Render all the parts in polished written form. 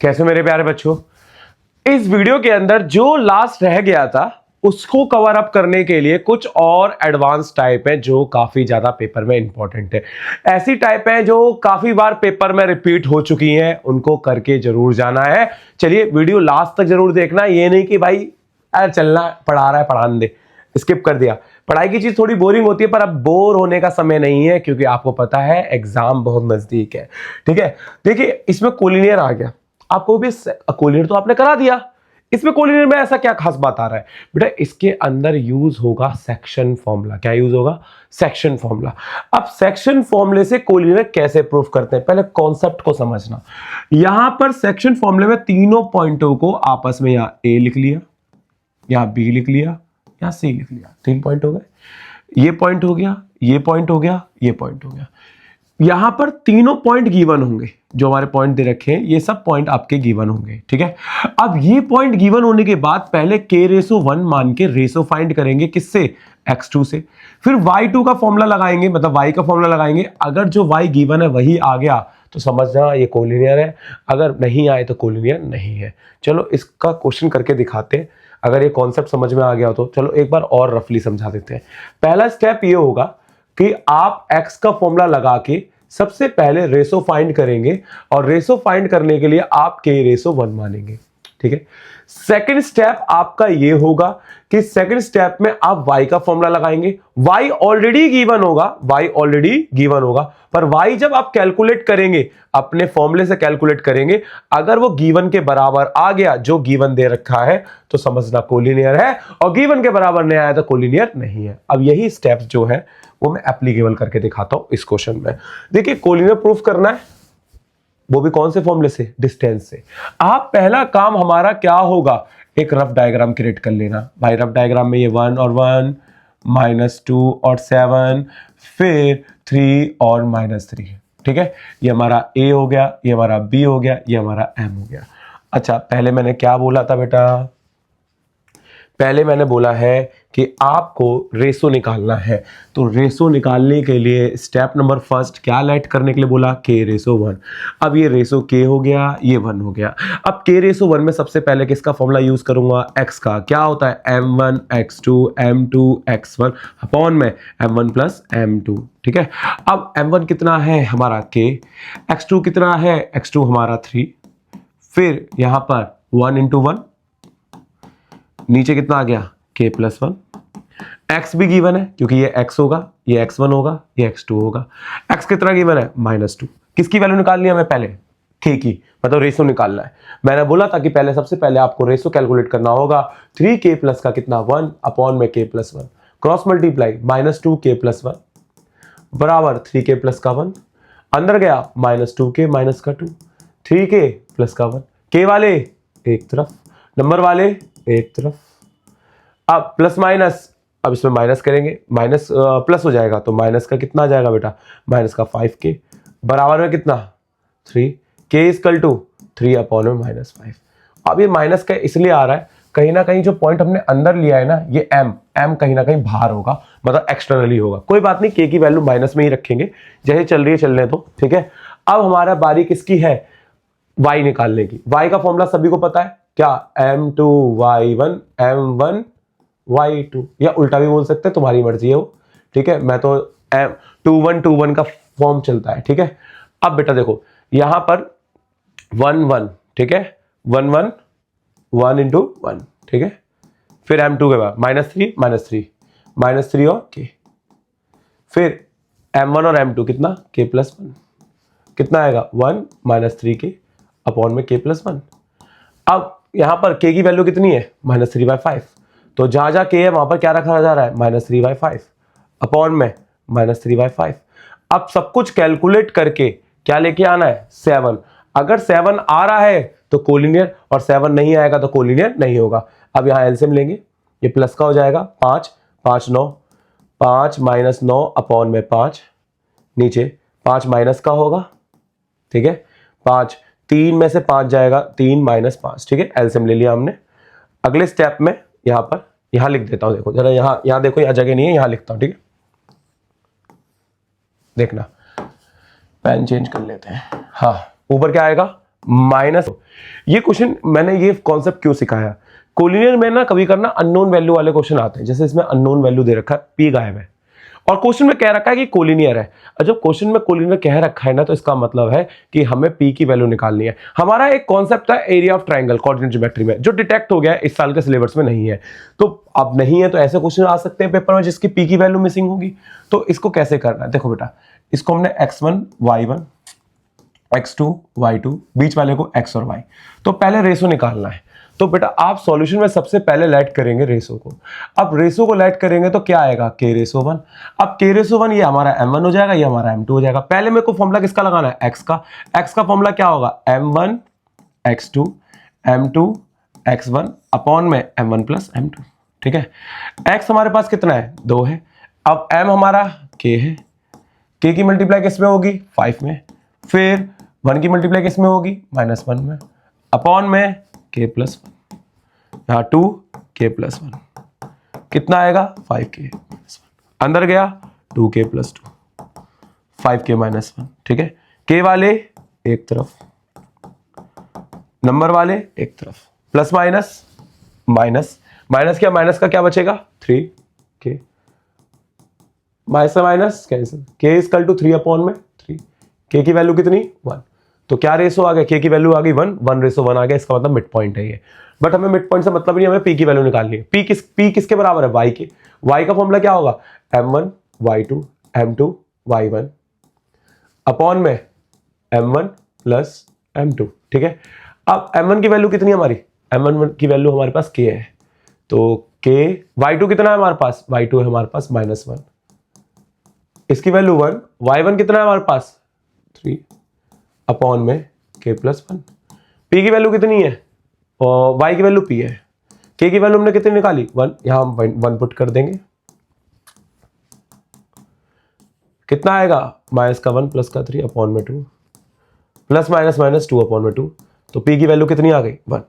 कैसे मेरे प्यारे बच्चों, इस वीडियो के अंदर जो लास्ट रह गया था उसको कवर अप करने के लिए कुछ और एडवांस टाइप है जो काफी ज्यादा पेपर में इंपॉर्टेंट है। ऐसी टाइप है जो काफी बार पेपर में रिपीट हो चुकी हैं, उनको करके जरूर जाना है। चलिए वीडियो लास्ट तक जरूर देखना, ये नहीं कि भाई यार चलना पढ़ा रहा है पढ़ाने दे, स्किप कर दिया। पढ़ाई की चीज थोड़ी बोरिंग होती है, पर अब बोर होने का समय नहीं है क्योंकि आपको पता है एग्जाम बहुत नजदीक है। ठीक है, देखिए इसमें कोलिनियर आ गया, आपको भी कोलिनियर तो आपने करा दिया। इसमें कोलिनियर में ऐसा क्या खास बात आ रहा है बेटा, इसके अंदर यूज होगा सेक्शन फॉर्मूला। क्या यूज होगा? Section formula. अब सेक्शन फॉर्मूले से कोलिनियर कैसे प्रूफ करते हैं, पहले कॉन्सेप्ट को समझना। यहां पर सेक्शन फॉर्मूले में तीनों पॉइंटों को आपस में यहां ए लिख लिया, यहां बी लिख लिया, यहां सी लिख लिया, 3 पॉइंट हो गए। ये पॉइंट हो गया, ये पॉइंट हो गया, ये पॉइंट हो गया। यहां पर तीनों पॉइंट गिवन होंगे, जो हमारे पॉइंट दे रखे हैं ये सब पॉइंट आपके गिवन होंगे। ठीक है, अब ये पॉइंट गिवन होने के बाद पहले k/1 मान के रेशो फाइंड करेंगे, किससे? x2 से। फिर y2 का फॉर्मूला लगाएंगे, मतलब y का फॉर्मूला लगाएंगे। अगर जो y गिवन है वही आ गया तो समझना ये कोलिनियर है, अगर नहीं आए तो कोलिनियर नहीं है। चलो इसका क्वेश्चन करके दिखाते हैं, अगर ये कॉन्सेप्ट समझ में आ गया हो तो चलो एक बार और रफली समझा देते हैं। पहला स्टेप ये होगा कि आप x का फॉर्मूला लगा के सबसे पहले रेशो फाइंड करेंगे, और रेशो फाइंड करने के लिए आप k/1 मानेंगे। ठीक है, सेकंड स्टेप आपका ये होगा कि सेकंड स्टेप में आप y का फॉर्मूला लगाएंगे। y ऑलरेडी गिवन होगा, y ऑलरेडी गिवन होगा, पर y जब आप कैलकुलेट करेंगे अपने फॉर्मूले से कैलकुलेट करेंगे, अगर वो गिवन के बराबर आ गया, जो गिवन दे रखा है, तो समझना कोलिनियर है, और गिवन के बराबर नहीं आया तो कोलिनियर नहीं है। अब यही स्टेप्स जो है वो मैं एप्लीकेबल करके दिखाता हूं इस क्वेश्चन में। देखिए कोलिनियर प्रूफ करना है, वो भी कौन से फॉर्मूले से? डिस्टेंस से। आप पहला काम हमारा क्या होगा, एक रफ डायग्राम क्रिएट कर लेना। भाई रफ डायग्राम में ये 1 और 1, -2 और 7, फिर 3 और -3। ठीक है, ये हमारा A हो गया, ये हमारा B हो गया, ये हमारा M हो गया। अच्छा, पहले मैंने क्या बोला था बेटा? पहले मैंने बोला है कि आपको रेशो निकालना है, तो रेशो निकालने के लिए स्टेप नंबर फर्स्ट क्या लेट करने के लिए बोला? k/1। अब ये रेशो k हो गया, ये 1 हो गया। अब k/1 में सबसे पहले किसका फॉर्मूला यूज करूंगा? x का। क्या होता है? m1 x2 m2 x1 upon में m1 प्लस m2। ठीक है, अब m1 कितना है? हमारा k। x2 कितना है? x2 हमारा 3। फिर यहां पर 1 × 1, नीचे कितना आ गया? k+1। x भी गिवन है क्योंकि ये x होगा, ये x1 होगा, ये x2 होगा। x कितना गिवन है? -2। किसकी वैल्यू निकालनी है हमें? पहले k की, मतलब रेशो निकालना है। मैंने बोला था कि पहले सबसे पहले आपको रेशो कैलकुलेट करना होगा। 3k+ का कितना? 1 अपॉन में k+1, क्रॉस मल्टीप्लाई -2k+1 बराबर 3k+ का 1, अंदर गया -2k माइनस का 2, 3k+ का 1। k वाले एक तरफ, नंबर वाले एक तरफ। अब प्लस माइनस, अब इसमें माइनस करेंगे, माइनस प्लस हो जाएगा तो माइनस का कितना आ जाएगा बेटा? माइनस का 5k बराबर में कितना? 3। k = 3 अपॉन में -5। अब ये माइनस का इसलिए आ रहा है, कहीं ना कहीं जो पॉइंट हमने अंदर लिया है ना, ये m कहीं ना कहीं बाहर होगा, मतलब एक्सटर्नली होगा। कोई बात नहीं, k की वैल्यू माइनस में ही रखेंगे, जैसे चल रही है चलने दो। ठीक है, अब हमारा बारी किसकी है? y निकालने की। y का फॉर्मूला सभी को पता है क्या? m2y1 m1 y2, या उल्टा भी बोल सकते हैं, तुम्हारी मर्जी है वो। ठीक है, मैं तो m21 का फॉर्म चलता है। ठीक है, अब बेटा देखो यहां पर 1 1, ठीक है, 1 1 1 × 1। ठीक है, फिर m2 के बाद -3 और k, फिर m1 और m2 कितना? k+1 कितना आएगा? 1 -3k अपॉन में k+1। अब यहां पर k की वैल्यू कितनी है? -3/5। तो जहां जहां k है वहां पर क्या रखा जा रहा है? -3/5 अपॉन में -3/5। अब सब कुछ कैलकुलेट करके क्या लेके आना है? 7। अगर 7 आ रहा है तो कोलिनियर, और 7 नहीं आएगा तो कोलिनियर नहीं होगा। अब यहां एलसीएम लेंगे, ये प्लस का हो जाएगा 5 5 9, 5 -9 अपॉन में 5, नीचे 5 माइनस का होगा। ठीक है, 5 3 में से 5 जाएगा, 3 - 5। ठीक है, एलसीएम ले लिया हमने। अगले स्टेप में यहां पर, यहां लिख देता हूं, देखो जरा यहां देखो, यहां जगह नहीं है, यहां लिखता हूं। ठीक है, देखना, पेन चेंज कर लेते हैं। हाँ, ऊपर क्या आएगा? माइनस। ये क्वेश्चन मैंने ये कॉन्सेप्ट क्यों सिखाया, कोलिनियर में ना कभी करना अननोन वैल्यू वाले क्वेश्चन आते हैं, जैसे इसमें अननोन वैल्यू दे रखा है, पी गायब है और क्वेश्चन में कह रखा है कि कोलिनियर है। और जब क्वेश्चन में कोलिनियर कह रखा है ना, तो इसका मतलब है कि हमें पी की वैल्यू निकालनी है। हमारा एक कॉन्सेप्ट था area of triangle coordinate geometry में, जो डिटेक्ट हो गया है, इस साल के सिलेबस में नहीं है। तो अब नहीं है तो ऐसे क्वेश्चन आ सकते हैं पेपर में जिसकी पी की वैल्यू मिसिंग होगी। तो इसको कैसे करना है, देखो बेटा, इसको हमने x1 y1 x2 y2, बीच वाले को x और y, तो पहले रेशो निकालना है। तो बेटा आप सॉल्यूशन में सबसे पहले लेट करेंगे रेशो को। अब रेशो को लेट करेंगे तो क्या आएगा, k रेशो 1। अब k रेशो 1 ये हमारा m1 हो जाएगा, ये हमारा m2 हो जाएगा। पहले मेरे को फॉर्मूला किसका लगाना है, x का। x का फॉर्मूला क्या होगा, m1 x2 m2 x1 upon में m1 प्लस m2, ठीक है। x हमारे पास कितना है, 2 है। अब m हमारा k है, k की मल्टीप्लाई किस में होगी, 5 में, फिर 1 की मल्टीप्लाई किस में होगी, -1 में, अपॉन में k प्लस 1, यहाँ 2k प्लस 1, कितना आएगा 5k प्लस 1, अंदर गया 2k प्लस 2, 5k माइनस 1, ठीक है। k वाले एक तरफ, नंबर वाले एक तरफ, प्लस माइनस माइनस, माइनस क्या, माइनस का क्या बचेगा 3k, minus minus cancel, k equal to 3 upon में 3, k की वैल्यू कितनी 1, तो क्या रेशो आ गया, k की वैल्यू आ गई 1:1 आ गया, इसका मतलब मिड पॉइंट है ये। बट हमें मिड पॉइंट से मतलब नहीं, हमें p की वैल्यू निकालनी है। p किसके बराबर है, y के। y का फॉर्मूला क्या होगा, m1 y2 m2 y1 upon में m1 प्लस m2, ठीक है। अब m1 की वैल्यू कितनी है हमारी, m1 की वैल्यू हमारे पास k है, तो k, y2 कितना है हमारे पास, y2 है हमारे पास -1, इसकी वैल्यू 1, y1 कितना है हमारे पास 3 अपॉन में k प्लस 1। p की वैल्यू कितनी है और y की वैल्यू p है, k की वैल्यू हमने कितनी निकाली 1, यहां हम 1 पुट कर देंगे, कितना आएगा माइनस का 1 प्लस का 3 अपॉन में 2, प्लस माइनस माइनस 2 अपॉन में 2, तो p की वैल्यू कितनी आ गई 1।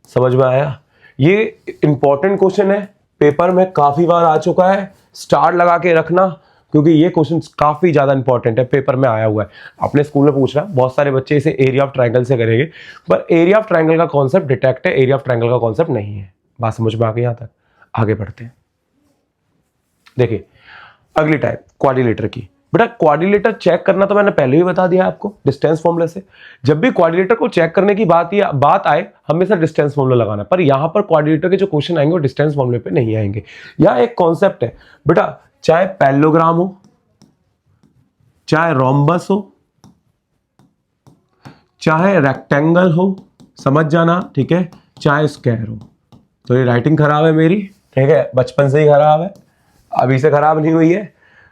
समझ में आया। ये इंपॉर्टेंट क्वेश्चन है, पेपर में काफी बार आ चुका है, स्टार लगा के रखना क्योंकि ये क्वेश्चन काफी ज्यादा इंपॉर्टेंट है, पेपर में आया हुआ है। अपने स्कूल में पूछ रहा है, बहुत सारे बच्चे इसे एरिया ऑफ ट्रायंगल से करेंगे, पर एरिया ऑफ ट्रायंगल का कॉन्सेप्ट डिटेक्ट है, एरिया ऑफ ट्रायंगल का कॉन्सेप्ट नहीं है। बात समझ में आ गई, यहां तक आगे बढ़ते हैं। देखिए अगली टाइप क्वाड्रिलेटर की। बेटा क्वाड्रिलेटर चेक करना तो मैंने पहले ही बता दिया आपको डिस्टेंस फॉर्मूले से। जब भी क्वाड्रिलेटर को चेक करने की बात आए, हमेशा डिस्टेंस फॉर्मूला लगाना है। पर यहां पर क्वाड्रिलेटर के जो क्वेश्चन आएंगे वो डिस्टेंस फॉर्मूले पे नहीं आएंगे। यहां एक कॉन्सेप्ट है बेटा, चाहे पैरेललोग्राम हो, चाहे रोम्बस हो, चाहे रेक्टेंगल हो, समझ जाना, ठीक है, चाहे स्क्वायर हो। तो ये राइटिंग खराब है मेरी, ठीक है, बचपन से ही खराब है, अभी से खराब नहीं हुई है,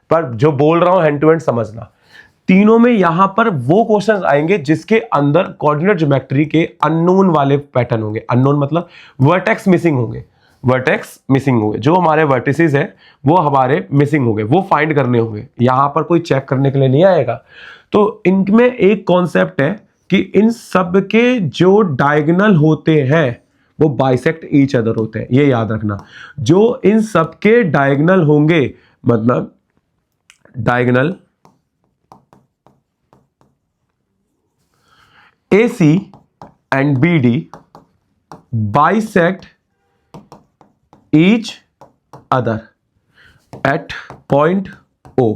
पर जो बोल रहा हूं हैंड टू हैंड समझना। तीनों में यहां पर वो क्वेश्चंस आएंगे जिसके अंदर कोऑर्डिनेट ज्योमेट्री के अननोन वाले पैटर्न होंगे। अननोन मतलब वर्टेक्स मिसिंग होंगे, वर्टेक्स मिसिंग होंगे, जो हमारे वर्टिसेस है वो हमारे मिसिंग होंगे, वो फाइंड करने होंगे। यहां पर कोई चेक करने के लिए नहीं आएगा। तो इनमें एक कॉन्सेप्ट है कि इन सब के जो डायगोनल होते हैं वो बाइसेक्ट ईच अदर होते हैं, ये याद रखना। जो इन सब के डायगोनल होंगे, मतलब diagonal AC and BD bisect each other at point O।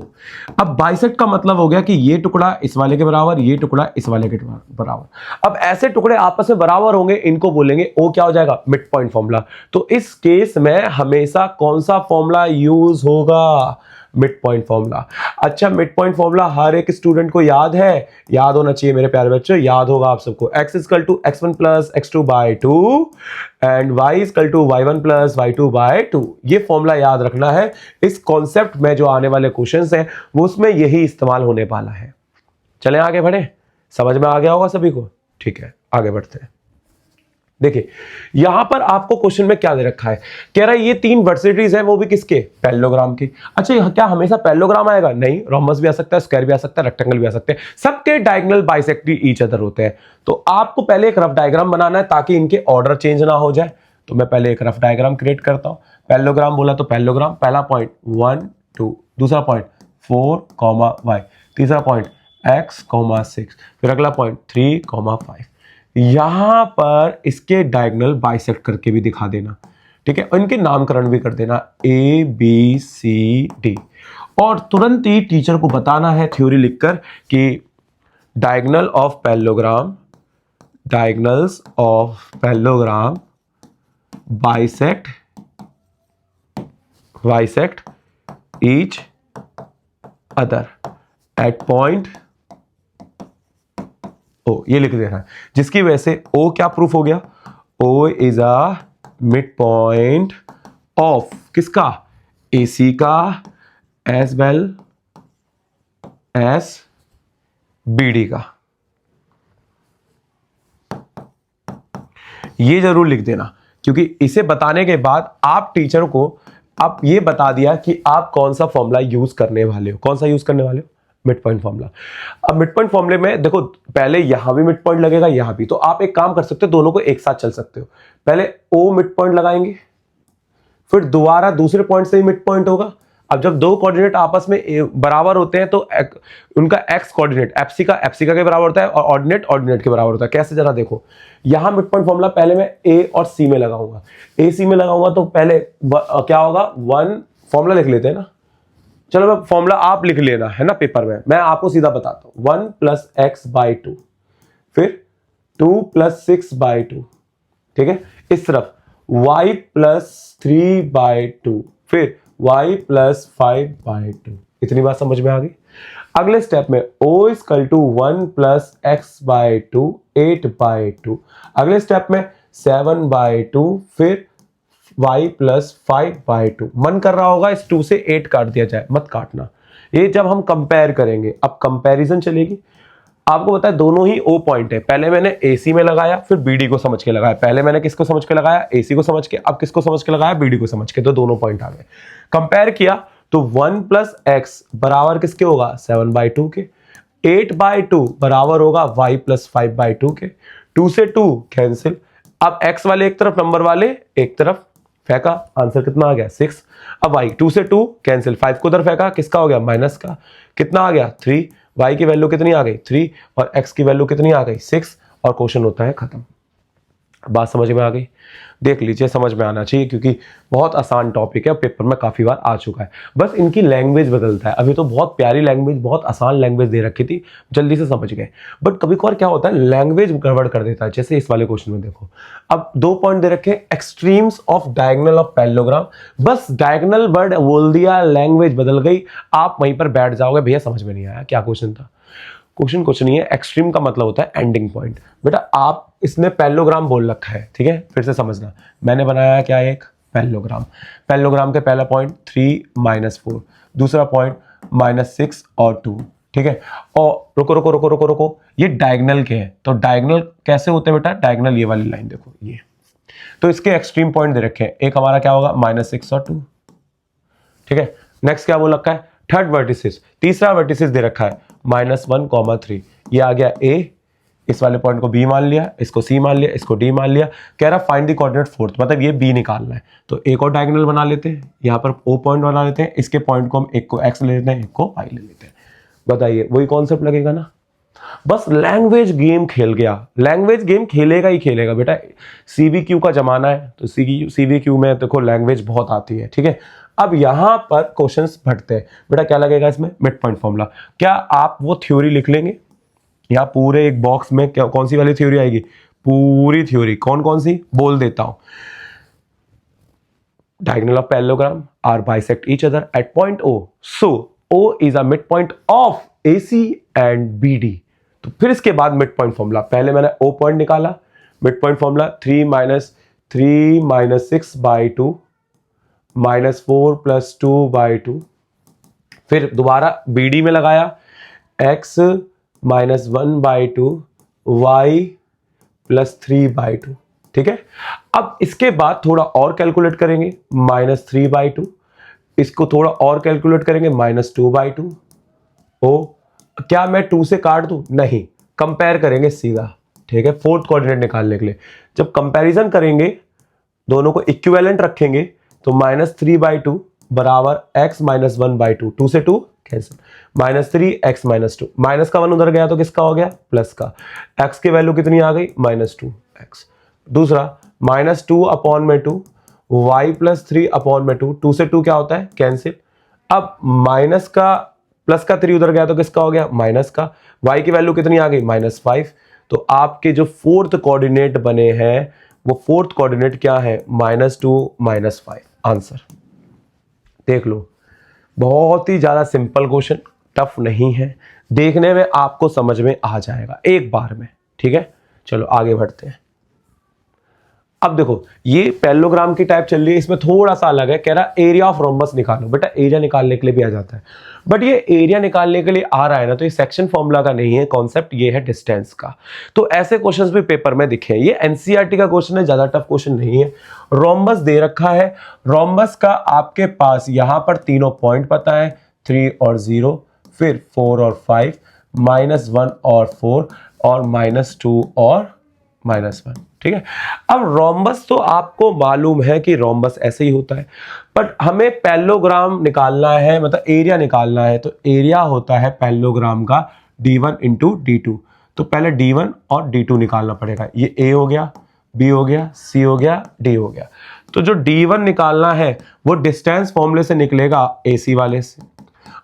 अब बाइसेक्ट का मतलब हो गया कि ये टुकड़ा इस वाले के बराबर, ये टुकड़ा इस वाले के बराबर। अब ऐसे टुकड़े आपस में बराबर होंगे, इनको बोलेंगे O, क्या हो जाएगा मिड पॉइंट फॉर्मूला। तो इस केस में हमेशा कौन सा फॉर्मूला यूज होगा, मिड पॉइंट फॉर्मूला। अच्छा मिड पॉइंट फॉर्मूला हर एक स्टूडेंट को याद है, याद होना चाहिए मेरे प्यारे बच्चों, याद होगा आप सबको। x equal to x1 plus x2 by 2 and y equal to y1 plus y2 by 2। ये फॉर्मूला याद रखना है। इस कॉन्सेप्ट में जो आने वाले क्वेश्चंस हैं वो उसमें यही इस्तेमाल होने वाला है। चलें आगे बढ़े, समझ में आ गया होगा सभी को, ठीक है आगे बढ़ते हैं। देखिए यहां पर आपको क्वेश्चन में क्या दे रखा है, कह रहा है ये 3 वर्सिटीज है, वो भी किसके, पैरेललोग्राम की। अच्छा क्या हमेशा पैरेललोग्राम आएगा, नहीं, रोम्बस भी आ सकता है, स्क्वायर भी आ सकता है, रेक्टेंगल भी आ सकते हैं, सबके डायगोनल बाइसेक्ट ईच अदर होते हैं। तो आपको पहले एक रफ डायग्राम बनाना है ताकि इनके ऑर्डर चेंज ना हो जाए। तो मैं पहले एक रफ डायग्राम क्रिएट करता हूं। पैरेललोग्राम बोला तो पैरेललोग्राम, पहला पॉइंट 1 2, दूसरा पॉइंट 4, y, तीसरा पॉइंट x, 6, फिर अगला पॉइंट 3, 5। यहां पर इसके डायगोनल बाइसेक्ट करके भी दिखा देना, ठीक है, इनके नामकरण भी कर देना ए बी सी डी, और तुरंत ही टीचर को बताना है थ्योरी लिखकर कि diagonal of parallelogram, diagonals of parallelogram bisect each other at point O, ये लिख देना है, जिसकी वजह से ओ क्या प्रूफ हो गया, O is a mid point of किसका, AC का एज वेल एज BD का। ये जरूर लिख देना, क्योंकि इसे बताने के बाद आप टीचर को आप ये बता दिया कि आप कौन सा फॉर्मूला यूज करने वाले हो, कौन सा यूज करने वाले हो, मिड पॉइंट फॉर्मूला। अब मिड पॉइंट फॉर्मूले में देखो, पहले यहां भी मिड पॉइंट लगेगा, यहां भी, तो आप एक काम कर सकते हो, दोनों को एक साथ चल सकते हो। पहले O मिड पॉइंट लगाएंगे, फिर दोबारा दूसरे पॉइंट से ही मिड पॉइंट होगा। अब जब दो कोऑर्डिनेट आपस में बराबर होते हैं तो उनका एक्स कोऑर्डिनेट एप्सिका के बराबर होता है और ऑर्डिनेट के बराबर होता है। कैसे, जरा देखो, यहां मिड पॉइंट फॉर्मूला पहले मैं ए और सी में लगाऊंगा, ए सी में लगाऊंगा तो पहले क्या होगा, वन फॉर्मूला लिख लेते हैं ना, चलो मैं फॉर्मूला आप लिख लेना है ना पेपर में, मैं आपको सीधा बताता हूं, 1 + x/2, फिर 2 + 6/2, ठीक है, इस तरफ y + 3/2, फिर y + 5/2। इतनी बात समझ में आ गई। अगले स्टेप में O = 1 + x/2, 8/2। अगले स्टेप में 7/2, फिर y + 5/2। मन कर रहा होगा इस 2 से 8 काट दिया जाए, मत काटना, ये जब हम कंपेयर करेंगे, अब कंपैरिजन चलेगी। आपको पता है दोनों ही O पॉइंट है, पहले मैंने AC में लगाया, फिर BD को समझ के लगाया, पहले मैंने किसको समझ के लगाया, AC को समझ के, अब किसको समझ के लगाया, BD को समझ के, तो दोनों पॉइंट आ गए। कंपेयर किया तो 1 + x बराबर किसके होगा, 7/2 के, 8/2 बराबर होगा y + 5/2 के, 2 से 2 कैंसिल, अब x वाले एक तरफ, नंबर वाले एक तरफ फेंका, आंसर कितना आ गया, 6। अब y 2 से 2 कैंसिल, 5 को उधर फेंका, किसका हो गया, माइनस का, कितना आ गया, 3, y की वैल्यू कितनी आ गई, 3, और x की वैल्यू कितनी आ गई, 6, और क्वेश्चन होता है खत्म। बात समझ में आ गई, देख लीजिए, समझ में आना चाहिए, क्योंकि बहुत आसान टॉपिक है, पेपर में काफी बार आ चुका है, बस इनकी लैंग्वेज बदलता है। अभी तो बहुत प्यारी लैंग्वेज, बहुत आसान लैंग्वेज दे रखी थी, जल्दी से समझ गए, बट कभी कभार क्या होता है, लैंग्वेज गड़बड़ कर देता है। जैसे इस वाले क्वेश्चन में देखो, अब 2 पॉइंट दे रखे, extremes of diagonal of parallelogram, बस डायगोनल वर्ड बोल दिया, लैंग्वेज बदल गई, आप वहीं पर बैठ जाओगे, भैया समझ में नहीं आया क्या क्वेश्चन था। क्वेश्चन कुछ नहीं है, एक्सट्रीम का मतलब होता है एंडिंग पॉइंट। बेटा आप इसने पैरेललोग्राम बोल रखा है, ठीक है, फिर से समझना, मैंने बनाया क्या, एक पैरेललोग्राम, पैरेललोग्राम के पहला पॉइंट 3 - 4, दूसरा पॉइंट -6 और 2, ठीक है, और रुको रुको रुको रुको रुको, ये डायगोनल के हैं, तो डायगोनल कैसे होते हैं बेटा, डायगोनल ये वाली लाइन देखो, ये, तो इसके एक्सट्रीम पॉइंट दे रखे हैं, एक हमारा क्या होगा, -6 और 2, ठीक है। नेक्स्ट क्या बोल रखा है, थर्ड वर्टिसेस, तीसरा वर्टिसेस दे रखा है -1, 3, ये आ गया A, इस वाले पॉइंट को B मान लिया, इसको C मान लिया, इसको D मान लिया, कह रहा फाइंड द कोऑर्डिनेट फोर्थ, मतलब ये B निकालना है, तो एक और डायगोनल बना लेते हैं, यहाँ पर O पॉइंट बना लेते हैं, इसके पॉइंट को हम एक को X ले लेते हैं, एक को Y ले लेते हैं, बताइए वही कॉन्सेप्ट लगेगा ना। बस लैंग्वेज गेम खेल गया, लैंग्वेज गेम खेलेगा ही खेलेगा बेटा, CBQ का जमाना है, तो CBQ में देखो लैंग्वेज बहुत आती है, ठीक है। अब यहां पर क्वेश्चंस बढ़ते हैं, बेटा क्या लगेगा इसमें, मिड पॉइंट फॉर्मूला, क्या आप वो थ्योरी लिख लेंगे, या पूरे एक बॉक्स में क्या, कौन सी वाली थ्योरी आएगी, पूरी थ्योरी, कौन कौन सी बोल देता हूं, diagonal of parallelogram are bisect each other at point O, so O is a midpoint of AC and BD। तो फिर इसके बाद मिड पॉइंट फॉर्मूला, पहले मैंने O पॉइंट निकाला, मिड पॉइंट फॉर्मूला 3 - 6/2 -4 + 2/2, फिर दोबारा BD में लगाया, x - 1/2 y + 3/2, ठीक है। अब इसके बाद थोड़ा और कैलकुलेट करेंगे, -3/2, इसको थोड़ा और कैलकुलेट करेंगे, -2/2। ओ क्या मैं 2 से काट दूं, नहीं, कंपेयर करेंगे सीधा, ठीक है, फोर्थ कोऑर्डिनेट निकालने के लिए। जब कंपैरिजन करेंगे, दोनों को इक्विवेलेंट रखेंगे, तो -3/2 बराबर x - 1/2, 2 से 2 कैंसिल, -3 x -2, माइनस का 1 उधर गया तो किसका हो गया, प्लस का, x की वैल्यू कितनी आ गई, -2x। दूसरा -2/2 y + 3/2, 2 से 2 क्या होता है, कैंसिल। अब माइनस का प्लस का 3 उधर गया तो किसका हो गया, माइनस का, y की वैल्यू कितनी आ गई, -5। तो आपके जो फोर्थ कोऑर्डिनेट बने हैं वो फोर्थ कोऑर्डिनेट क्या है, -2 -5। आंसर देख लो, बहुत ही ज्यादा सिंपल क्वेश्चन, टफ नहीं है, देखने में आपको समझ में आ जाएगा एक बार में, ठीक है। चलो आगे बढ़ते हैं। अब देखो ये पैरेललोग्राम की टाइप चल रही है, इसमें थोड़ा सा अलग है, कह रहा एरिया ऑफ रोम्बस निकालो। बेटा एरिया निकालने के लिए भी आ जाता है, बट ये एरिया निकालने के लिए आ रहा है ना, तो ये सेक्शन फॉर्मूला का नहीं है, कॉन्सेप्ट ये है डिस्टेंस का। तो ऐसे क्वेश्चंस भी पेपर में दिखे हैं, ये एनसीईआरटी का क्वेश्चन है, ज्यादा टफ क्वेश्चन नहीं है। रोम्बस दे रखा है, रोम्बस का आपके पास यहां पर तीनों पॉइंट पता है, 3 और 0, फिर 4 और 5, -1 और 4, और -2 और -1, ठीक है। अब रोम्बस तो आपको मालूम है कि रोम्बस ऐसे ही होता है, बट हमें पैरेललोग्राम निकालना है, मतलब एरिया निकालना है। तो एरिया होता है पैरेललोग्राम का d1 × d2। तो पहले d1 और d2 निकालना पड़ेगा। ये a हो गया, b हो गया, c हो गया, d हो गया। तो जो d1 निकालना है वो डिस्टेंस फॉर्मूले से निकलेगा ac वाले से,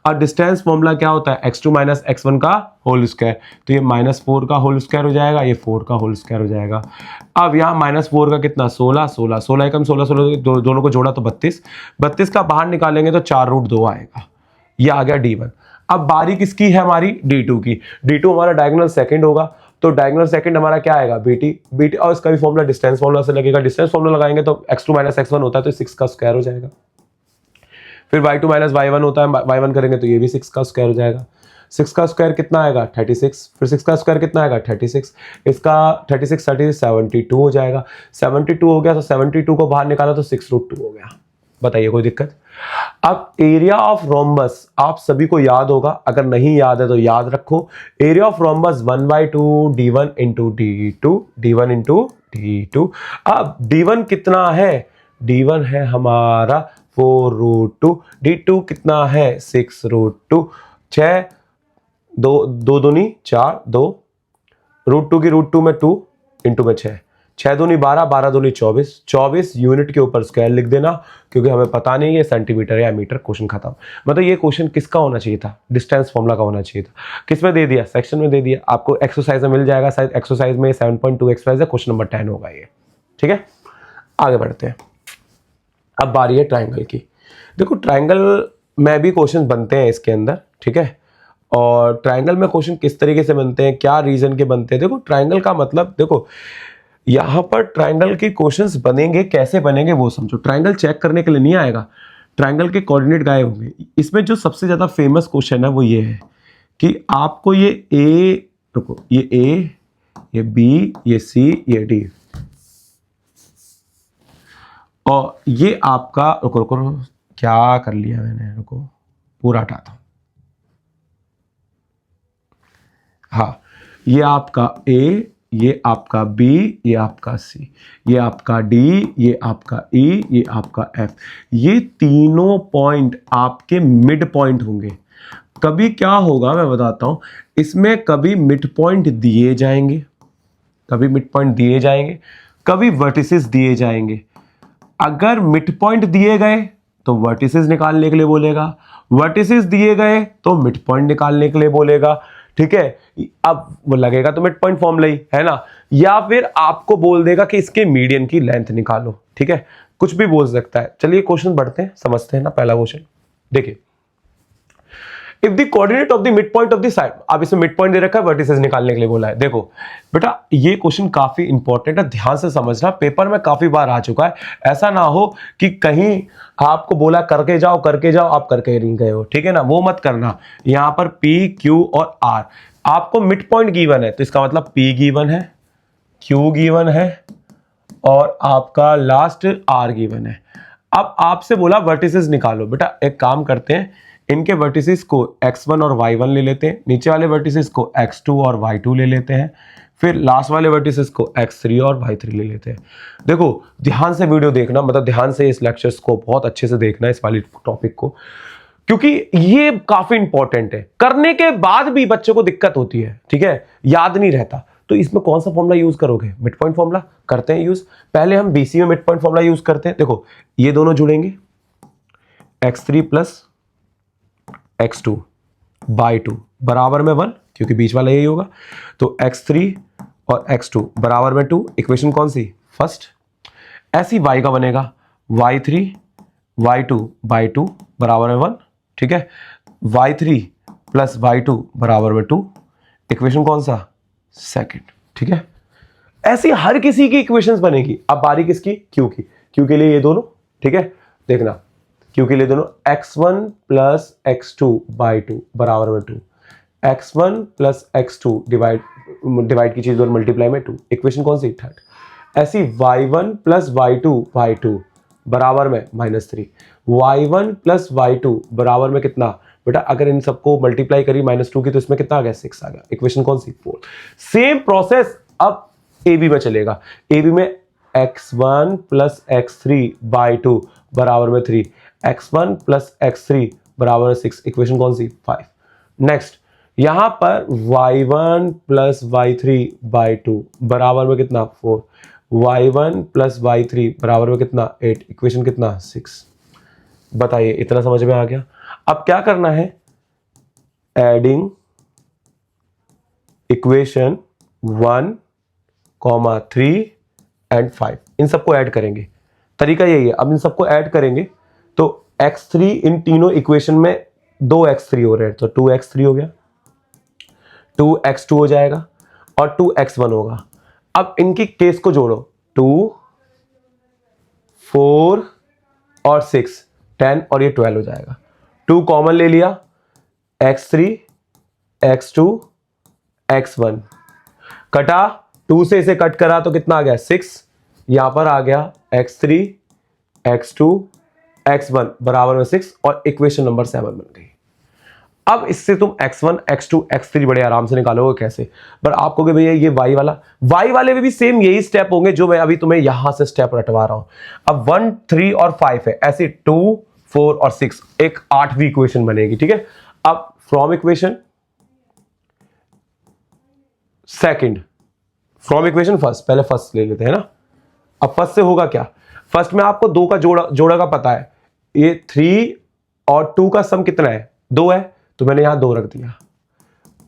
और डिस्टेंस फॉर्मूला क्या होता है, x2 - x1 का होल स्क्वायर। तो ये -4 का होल स्क्वायर हो जाएगा, ये 4 का होल स्क्वायर हो जाएगा। अब यहाँ -4 का कितना, 16, 16, 16 एकम 16, 16 दोनों को जोड़ा तो 32, 32 का बाहर निकालेंगे तो 4√2 आएगा। ये आ गया d1। अब बारी किसकी है, हमारी d2 की। d2 हमारा डायगोनल सेकंड होगा, तो डायगोनल सेकंड हमारा क्या आएगा, bt, और इसका भी फॉर्मूला डिस्टेंस फॉर्मूला से लगेगा। डिस्टेंस फॉर्मूला लगाएंगे तो x2 - x1 होता है, तो 6 का स्क्वायर हो जाएगा। फिर y2 - y1 होता है, y1 करेंगे तो ये भी 6 का स्क्वायर हो जाएगा। 6 का स्क्वायर कितना आएगा, 36, फिर 6 का स्क्वायर कितना आएगा, 36, इसका 36 72 हो जाएगा। 72 हो गया तो 72 को बाहर निकाला तो 6√2 हो गया। बताइए कोई दिक्कत। अब एरिया ऑफ रोम्बस आप सभी को याद होगा, अगर नहीं याद है तो याद रखो। Area of rhombus 1/2 d1 × d2, d1 × d2। अब d1 कितना है, d1 है हमारा 4√2, d2 कितना है 6√2, 6 2 2 दूनी 4, 2 √2 की √2 में 2 इंटू में 6, 6 दूनी 12, 12 दूनी 24, 24 यूनिट के ऊपर स्क्वायर लिख देना, क्योंकि हमें पता नहीं है सेंटीमीटर या मीटर। क्वेश्चन खत्म। मतलब ये क्वेश्चन किसका होना चाहिए था, डिस्टेंस फॉर्मूला का होना चाहिए था। किस में दे दिया, सेक्शन में दे दिया। आपको एक्सरसाइज में मिल जाएगा, शायद एक्सरसाइज में 7.2 एक्सरसाइज है, क्वेश्चन नंबर 10 होगा ये, ठीक है। आगे बढ़ते हैं। अब बारी है ट्राइंगल की। देखो ट्राइंगल में भी क्वेश्चन बनते हैं इसके अंदर, ठीक है। और ट्राइंगल में क्वेश्चन किस तरीके से बनते हैं, क्या रीजन के बनते हैं। देखो ट्राइंगल का मतलब, देखो यहां पर ट्राइंगल के क्वेश्चंस बनेंगे, कैसे बनेंगे वो समझो। ट्राइंगल चेक करने के लिए नहीं आएगा, ट्राइंगल के कोऑर्डिनेट गायब होंगे। इसमें जो सबसे ज्यादा फेमस क्वेश्चन है वो ये है कि आपको ये ए, रुको, ये ए, ये बी, ये सी, ये डी, और ये आपका, रुको रुको रुको, क्या कर लिया मैंने, रुको पूरा हटाता हूं। हाँ, ये आपका ए, ये आपका बी, ये आपका सी, ये आपका डी, ये आपका ई, ये आपका एफ। ये तीनों पॉइंट आपके मिड पॉइंट होंगे। कभी क्या होगा मैं बताता हूं, इसमें कभी मिड पॉइंट दिए जाएंगे, कभी मिड पॉइंट दिए जाएंगे, कभी वर्टिसेस दिए जाएंगे। अगर मिड पॉइंट दिए गए तो वर्टिसेस निकालने के लिए बोलेगा, वर्टिसेस दिए गए तो मिड पॉइंट निकालने के लिए बोलेगा, ठीक है। अब वो लगेगा तो मिड पॉइंट फॉर्मूला ही है ना, या फिर आपको बोल देगा कि इसके मीडियन की लेंथ निकालो, ठीक है, कुछ भी बोल सकता है। चलिए क्वेश्चन बढ़ते हैं, समझते हैं ना। पहला क्वेश्चन देखिए, if the coordinate of the mid point of the side, अब इसमें मिड पॉइंट दे रखा है, वर्टिसेस निकालने के लिए बोला है। देखो बेटा ये क्वेश्चन काफी इंपॉर्टेंट है, ध्यान से समझना, पेपर में काफी बार आ चुका है। ऐसा ना हो कि कहीं आपको बोला करके जाओ आप करके नहीं गए हो, ठीक है ना, वो मत करना। यहां पर P, Q और R, आपको मिड पॉइंट गिवन है तो इसका मतलब P गिवन है, Q गिवन है और आपका लास्ट R गिवन है। अब आपसे बोला वर्टिसेस निकालो। बेटा एक काम करते हैं, इनके वर्टिसेस को x1 और y1 ले लेते हैं, नीचे वाले वर्टिसेस को x2 और y2 ले लेते हैं, फिर लास्ट वाले वर्टिसेस को x3 और y3 ले लेते हैं। देखो ध्यान से वीडियो देखना, मतलब ध्यान से इस लेक्चर्स को बहुत अच्छे से देखना, इस वाली टॉपिक को। क्योंकि ये काफी इंपॉर्टेंट है, करने के बाद भी बच्चों को दिक्कत होती है, ठीक है, याद नहीं रहता। तो इसमें कौन सा फॉर्मूला यूज करोगे? मिड पॉइंट फॉर्मूला करते हैं यूज। पहले हम बीसी में मिड पॉइंट फॉर्मूला यूज करते हैं। देखो ये दोनों जुड़ेंगे, x3 प्लस x2 बाई 2 बराबर में 1, क्योंकि बीच वाला यही होगा। तो x3 और x2 बराबर में 2, इक्वेशन कौन सी? फर्स्ट। ऐसी y का बनेगा y3 y2 बाई 2 बराबर में 1, ठीक है। y3 प्लस y2 बराबर में 2, इक्वेशन कौन सा? सेकंड, ठीक है। ऐसी हर किसी की इक्वेशंस बनेगी। अब बारी किसकी? क्यू की। क्यू के लिए ये दोनों, ठीक है, देखना क्यू के लिए दोनों x1 प्लस x2 बाई 2 बराबर में 2, x1 प्लस x2 डिवाइड की चीज और मल्टीप्लाई में 2, इक्वेशन कौन सी? थर्ड। ऐसी y1 प्लस y2 बाई 2 बराबर में -3, y1 प्लस y2 बराबर में कितना बेटा? अगर इन सबको मल्टीप्लाई करी -2 की तो इसमें कितना आ गया? 6 आ गया, इक्वेशन कौन सी? 4। सेम प्रोसेस अब ए बी में चलेगा। ए बी में x1 प्लस x3 बाई 2 बराबर में 3, x1 प्लस x3 बराबर में 6, इक्वेशन कौन सी? 5। नेक्स्ट यहां पर y1 प्लस y3 बाई 2 बराबर में कितना? 4, y1 प्लस y3 बराबर में कितना? 8, इक्वेशन कितना? 6। बताइए, इतना समझ में आ गया? अब क्या करना है? एडिंग इक्वेशन 1, 3 एंड 5, इन सबको ऐड करेंगे। तरीका यही है। अब इन सबको ऐड करेंगे तो x3 इन तीनों इक्वेशन में 2x3 हो रहे हैं, तो 2x3 हो गया, 2x2 हो जाएगा और 2x1 होगा। अब इनकी केस को जोड़ो, 2, 4 और 6, 10 और ये 12 हो जाएगा। 2 कॉमन ले लिया, x3 x2 x1 कटा, 2 से इसे कट करा तो कितना आ गया? 6। यहां पर आ गया x3 x2 x1 बराबर में 6 और इक्वेशन नंबर 7 बन गई। अब इससे तुम x1 x2 x3 बड़े आराम से निकालोगे। कैसे? पर आप कहोगे भैया ये y वाले में भी सेम यही स्टेप होंगे जो मैं अभी तुम्हें यहां से स्टेप रटवा रहा हूं। अब 1, 3 और 5 है, ऐसे 2, 4 और 6, एक 8वीं इक्वेशन बनेगी, ठीक है। अब from equation second, from equation first, पहले फर्स्ट ले लेते हैं ना। अब फर्स्ट से होगा क्या? फर्स्ट में आपको 2 का जोड़ा का पता है, ये 3 और 2 का सम कितना है? 2 है, तो मैंने यहां 2 रख दिया।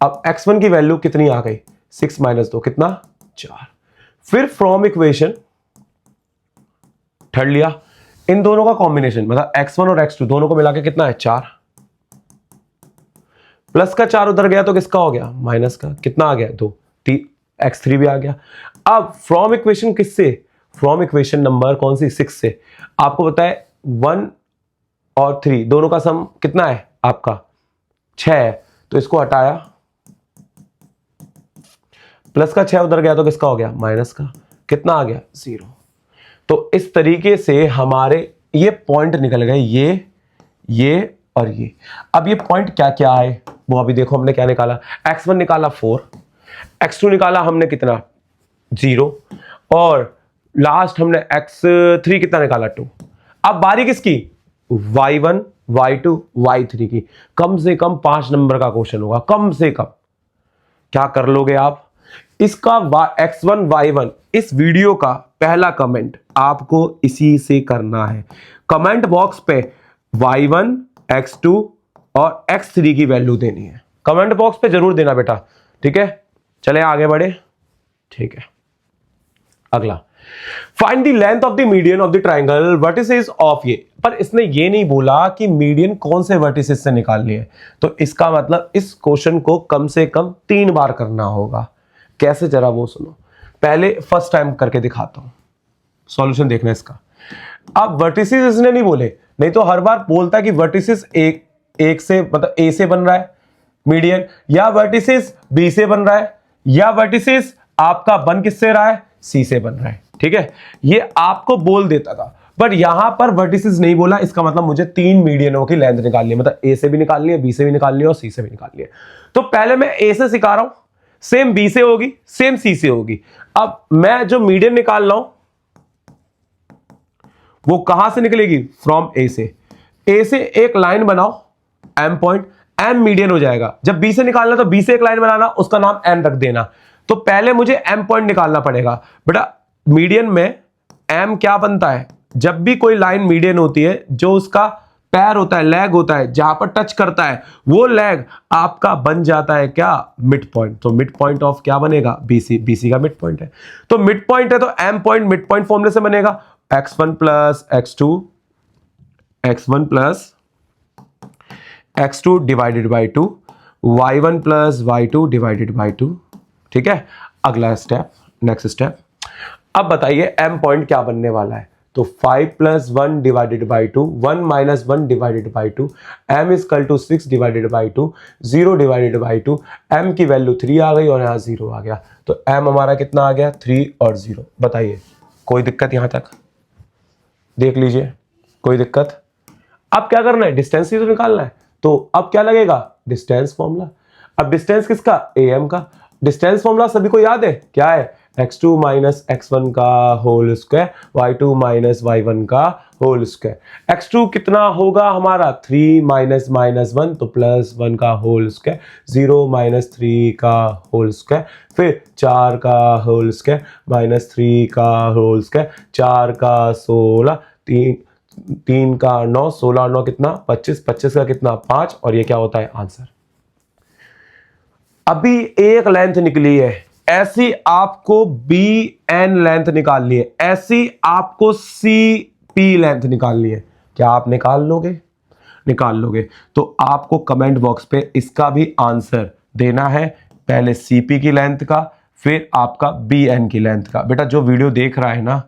अब x1 की वैल्यू कितनी आ गई? 6 माइनस 2 कितना? 4। फिर फ्रॉम इक्वेशन थर्ड लिया, इन दोनों का कॉम्बिनेशन मतलब x1 और x2 दोनों को मिला के कितना है? 4। प्लस का 4 उधर गया तो किसका हो गया? माइनस का, कितना आ गया? 2, x3 भी आ गया। अब फ्रॉम इक्वेशन किससे? फ्रॉम इक्वेशन नंबर कौन सी? 6 से। आपको पता है 1 और 3 दोनों का सम कितना है आपका? 6 है, तो इसको हटाया, प्लस का 6 उधर गया तो किसका हो गया? माइनस का, कितना आ गया? 0। तो इस तरीके से हमारे ये पॉइंट निकल गए, ये और ये। अब ये पॉइंट क्या क्या आए वो अभी देखो। हमने क्या निकाला? x1 निकाला 4, x2 निकाला हमने कितना? 0, और लास्ट हमने x3 कितना निकाला? 2। अब बारी किसकी? y1 y2 y3 की। कम से कम 5 नंबर का क्वेश्चन होगा, कम से कम। क्या कर लोगे आप? इसका x1 y1 इस वीडियो का पहला कमेंट आपको इसी से करना है। कमेंट बॉक्स पे y1 x2 और x3 की वैल्यू देनी है। कमेंट बॉक्स पे जरूर देना बेटा, ठीक है। चले आगे बढ़े, ठीक है। अगला, find the length of the median of the triangle vertices of ये। पर इसने ये नहीं बोला कि मीडियन कौन से वर्टिसेस से निकालनी है, तो इसका मतलब इस क्वेश्चन को कम से कम 3 बार करना होगा। कैसे, जरा वो सुनो। पहले फर्स्ट टाइम करके दिखाता हूं, सॉल्यूशन देखना इसका। अब वर्टिसेस इसने नहीं बोले, नहीं तो हर बार बोलता है कि वर्टिसेस एक से मतलब ए से बन रहा है मीडियन, या वर्टिसेस बी से बन रहा है, या वर्टिसेस आपका बन किससे रहा है? सी से बन रहा है, ठीक है। ये आपको बोल देता था, बट यहां पर वर्टिसेस नहीं बोला। इसका मतलब मुझे 3 मीडियनों की लेंथ निकालनी है, मतलब ए से भी निकालनी है, बी से भी निकालनी है और सी से भी निकालनी है। तो पहले मैं ए से सिखा रहा हूं, सेम बी से होगी, सेम सी से होगी। अब मैं जो मीडियन निकाल रहा हूं वो कहां से निकलेगी? फ्रॉम ए से। ए से एक लाइन बनाओ, एम पॉइंट, एम मीडियन हो जाएगा। जब बी से निकालना तो बी से एक लाइन बनाना, उसका नाम एन रख देना। तो पहले मुझे एम पॉइंट निकालना पड़ेगा। बेटा मीडियन में एम क्या बनता है, जब भी कोई लाइन मीडियन होती है, जो उसका पैर होता है, लेग होता है, जहां पर टच करता है, वो लेग आपका बन जाता है क्या, मिड पॉइंट। तो मिड पॉइंट ऑफ क्या बनेगा, बीसी, बीसी का मिड पॉइंट है। तो मिड पॉइंट है तो एम पॉइंट मिड पॉइंट फॉर्मूले से बनेगा x1 plus x2, x1 plus x2 divided by 2, y1 plus y2 divided by 2। ठीक है, अगला स्टेप, नेक्स्ट स्टेप। अब बताइए m पॉइंट क्या बनने वाला है। तो 5 plus 1 divided by 2, 1 minus 1 divided by 2, m equal to 6 divided by 2, 0 divided by 2, m की वैल्यू 3 आ गई और यहाँ 0 आ गया। तो m हमारा कितना आ गया, 3 और 0। बताइए कोई दिक्कत यहां तक, देख लीजिए कोई दिक्कत। अब क्या करना है, डिस्टेंस ही तो निकालना है। तो अब क्या लगेगा, डिस्टेंस फॉर्मूला। अब डिस्टेंस किसका, am का। डिस्टेंस फॉर्मूला सभी को याद है, क्या है, x2 माइनस x1 का whole square, y2 minus y1 का होल स्क्वायर। x2 कितना होगा हमारा, 3 माइनस माइनस 1 तो प्लस 1 का होल स्क्वायर, 0 माइनस 3 का होल स्क्वायर, फिर 4 का होल स्क्वायर माइनस 3 का होल स्क्वायर, 4 का 16, 3 का 9, 16 और 9 कितना 25, 25 का कितना 5, और ये क्या होता है आंसर। अभी एक लेंथ निकली है, ऐसी आपको बी एन लेंथ निकालनी है, ऐसी आपको सी पी लेंथ निकालनी है। क्या आप निकाल लोगे, निकाल लोगे। तो आपको कमेंट बॉक्स पे इसका भी आंसर देना है, पहले सीपी की लेंथ का, फिर आपका बी एन की लेंथ का। बेटा जो वीडियो देख रहा है ना,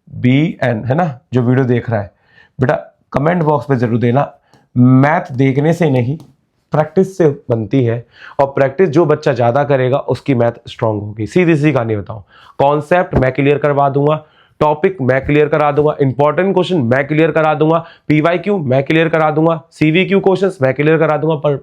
बी एन है ना, जो वीडियो देख रहा है बेटा, कमेंट बॉक्स पे जरूर देना। मैथ देखने से नहीं, प्रैक्टिस से बनती है, और प्रैक्टिस जो बच्चा ज्यादा करेगा उसकी मैथ स्ट्रांग होगी। सीधी सी कहानी बताऊं, कॉन्सेप्ट मैं क्लियर करवा दूंगा, टॉपिक मैं क्लियर करा दूंगा, इंपॉर्टेंट क्वेश्चन मैं क्लियर करा दूंगा, पीवाईक्यू मैं क्लियर करा दूंगा, सीवीक्यू क्वेश्चंस मैं क्लियर करा दूंगा। पर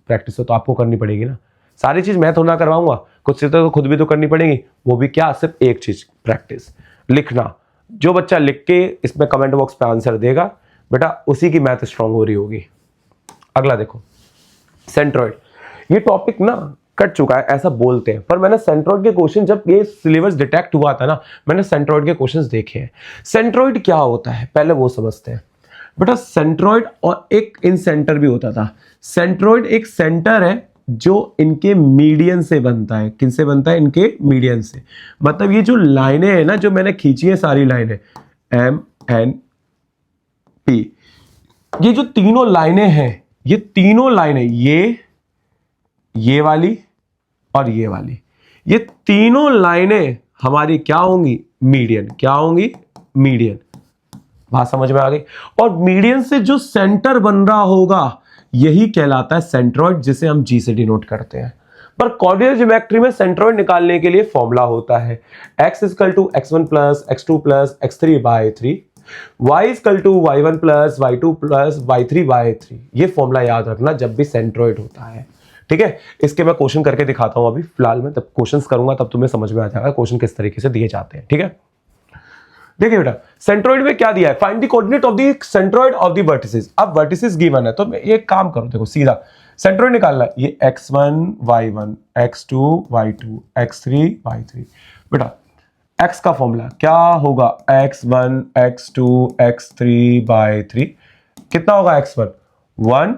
प्रैक्टिस तो आपको करनी पड़ेगी ना, सारी चीज मैं थोड़ा करवाऊंगा, कुछ चीजें तो खुद भी तो करनी पड़ेगी। वो भी क्या, सिर्फ एक चीज, प्रैक्टिस, लिखना। जो बच्चा लिख के इसमें कमेंट बॉक्स पे आंसर देगा बेटा, उसी की मैथ स्ट्रांग हो रही होगी। अगला देखो, सेंट्रॉइड। ये टॉपिक ना कट चुका है ऐसा बोलते हैं, पर मैंने सेंट्रॉइड के क्वेश्चन, जब ये सिलेबस डिटेक्ट हुआ था ना, मैंने सेंट्रॉइड के क्वेश्चंस देखे हैं। सेंट्रॉइड क्या होता है पहले वो समझते हैं। बेटा सेंट्रॉइड और एक इन सेंटर भी होता था। सेंट्रॉइड एक सेंटर है जो इनके मीडियन से बनता है। किनसे बनता है, इनके मीडियन से। मतलब ये जो लाइनें हैं ना, जो मैंने खींची है सारी लाइनें, एम एन पी, ये जो तीनों लाइनें हैं, ये तीनों लाइनें, ये वाली और ये वाली, ये तीनों लाइनें हमारी क्या होंगी, मीडियन। क्या होंगी, मीडियन। बात समझ में आ गई। और मीडियन से जो सेंटर बन रहा होगा यही कहलाता है सेंट्रॉइड, जिसे हम जी से डिनोट करते हैं। पर कोऑर्डिनेट ज्योमेट्री में सेंट्रॉइड निकालने के लिए फॉर्मूला होता है x equal to x1 plus x2 plus x3 by 3, y equal to y1 plus y2 plus y3 by 3। ये फॉर्मूला याद रखना जब भी सेंट्रॉइड होता है। ठीक है, इसके मैं क्वेश्चन करके दिखाता हूं। अभी फिलहाल मैं तब क्वेश्चंस करूंगा तब तुम्हें समझ में आ जाएगा क्वेश्चन किस तरीके से दिए जाते हैं। ठीक है, देखिए बेटा सेंट्रॉइड में क्या दिया है, find the coordinate of the centroid of the vertices. अब वर्टिसेस गिवन है तो ये काम करो, देखो सीधा सेंट्रॉइड निकालना है। ये x1 y1 x2 y2 x3 y3। बेटा x का फॉर्मूला क्या होगा, x1 x2 x3 बाय 3। कितना होगा x1, 1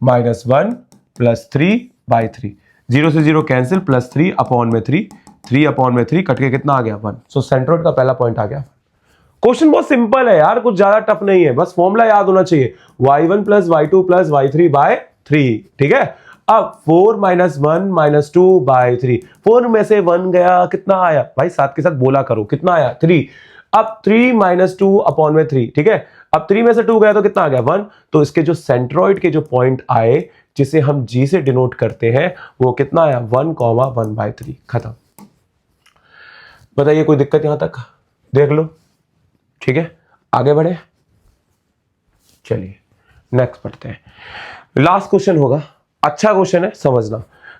माइनस 1 प्लस 3 बाय 3, 0 से 0 कैंसिल, प्लस 3 अपॉन में 3, 3 अपॉन में 3 कट के कितना आ गया 1। सो सेंट्रॉइड का पहला पॉइंट आ गया। क्वेश्चन बहुत सिंपल है यार, कुछ ज्यादा टफ नहीं है, बस फॉर्मूला याद होना चाहिए, y1 plus y2 plus y3 by 3। ठीक है, अब 4 माइनस 1 माइनस 2 बाय 3, 4 में से 1 गया, कितना आया भाई, साथ के साथ बोला करो, कितना आया 3। अब 3 माइनस 2 अपॉन में 3। ठीक है, अब 3 में से 2 गया तो कितना आ गया 1। तो इसके जो सेंट्रॉइड के जो पॉइंट आए जिसे हम जी से डिनोट करते हैं वो कितना आया, 1,1/3। खत्म। बताइए कोई दिक्कत यहां तक, देख लो। ठीक है, आगे बढ़े, चलिए नेक्स्ट पढ़ते हैं। लास्ट क्वेश्चन होगा, अच्छा क्वेश्चन है, समझना।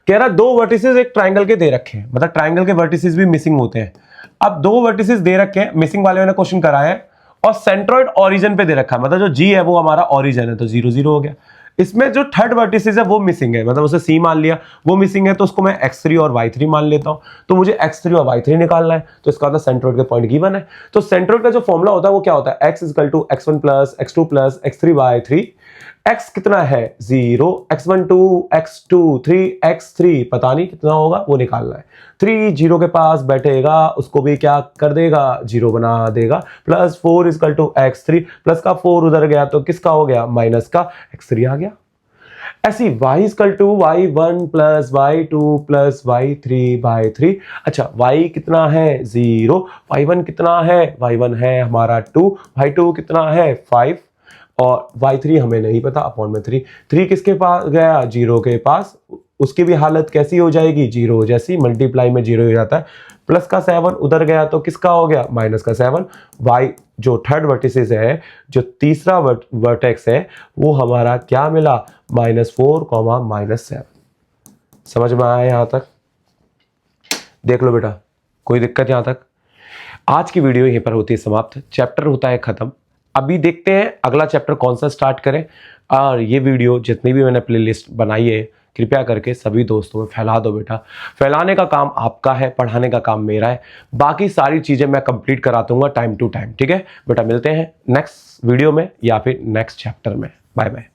कह रहा दो वर्टिसेस एक ट्राइंगल के दे रखे हैं, मतलब ट्राइंगल के वर्टिसेस भी मिसिंग होते हैं। अब दो वर्टिसेस दे रखे हैं, मिसिंग वाले मैंने क्वेश्चन कराया है, और सेंट्रॉइड ओरिजिन पे दे रखा है, मतलब जो जी है वो हमारा ओरिजिन है, तो 0 0 हो गया। इसमें जो थर्ड वर्टिसेस है वो मिसिंग है, मतलब उसे सी मान लिया, वो मिसिंग है, तो उसको मैं x3 और y3 मान लेता हूं। तो मुझे x3 और y3 निकालना है, तो इसका मतलब सेंट्रोइड के पॉइंट गिवन है। तो सेंट्रोइड का जो फॉर्मूला होता है वो क्या होता है, x equal to x1 plus x2 plus x3 by 3। x कितना है 0, x1 2, x2 3, x3 पता नहीं कितना होगा, वो निकालना है। 3 0 के पास बैठेगा, उसको भी क्या कर देगा, 0 बना देगा। Plus 4 equal to x3, plus का 4 उधर गया तो किसका हो गया, माइनस का x3 आ गया। ऐसी y equal to y1 plus y2 plus y3 by 3। अच्छा y कितना है 0, y1 कितना है, y1 है हमारा 2, y2 कितना है 5 और y3 हमें नहीं पता, अपॉन में 3। 3 किसके पास गया, 0 के पास, उसकी भी हालत कैसी हो जाएगी, 0 जैसी, मल्टीप्लाई में 0 हो जाता है। प्लस का 7 उधर गया तो किसका हो गया, माइनस का 7। y जो थर्ड वर्टिसेस है, जो तीसरा वर्टेक्स है, वो हमारा क्या मिला, -4, -7। समझ में आया यहां तक, देख लो बेटा, कोई दिक्कत यहां तक। आज की वीडियो यहीं पर होती है समाप्त, चैप्टर होता है खत्म। अभी देखते हैं अगला चैप्टर कौन सा स्टार्ट करें। और ये वीडियो जितनी भी मैंने प्लेलिस्ट बनाई है, कृपया करके सभी दोस्तों में फैला दो बेटा। फैलाने का काम आपका है, पढ़ाने का काम मेरा है। बाकी सारी चीज़ें मैं कंप्लीट करा दूंगा टाइम टू टाइम, ठीक है बेटा। मिलते हैं नेक्स्ट वीडियो में या फिर नेक्स्ट चैप्टर में। Bye bye.